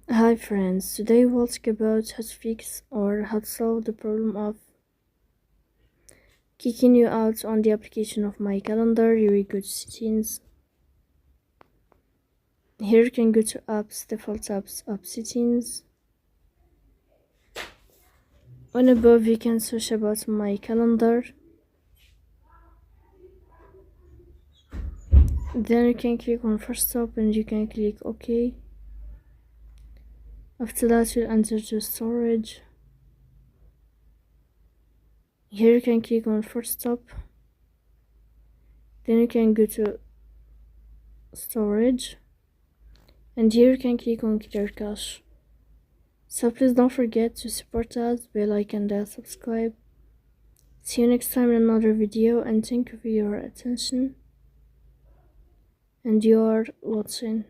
Hi friends, today we'll talk about how to fix or how to solve the problem of kicking you out on the application of my calendar. You will go to settings. Here you can go to apps, default apps, app settings. On above you can search about my calendar. Then you can click on first stop and you can click OK. After that you'll enter to storage. Here you can click on first stop. Then you can go to storage. And here you can click on clear cache. So please don't forget to support us, bell icon and subscribe. See you next time in another video, and thank you for your attention and your watching.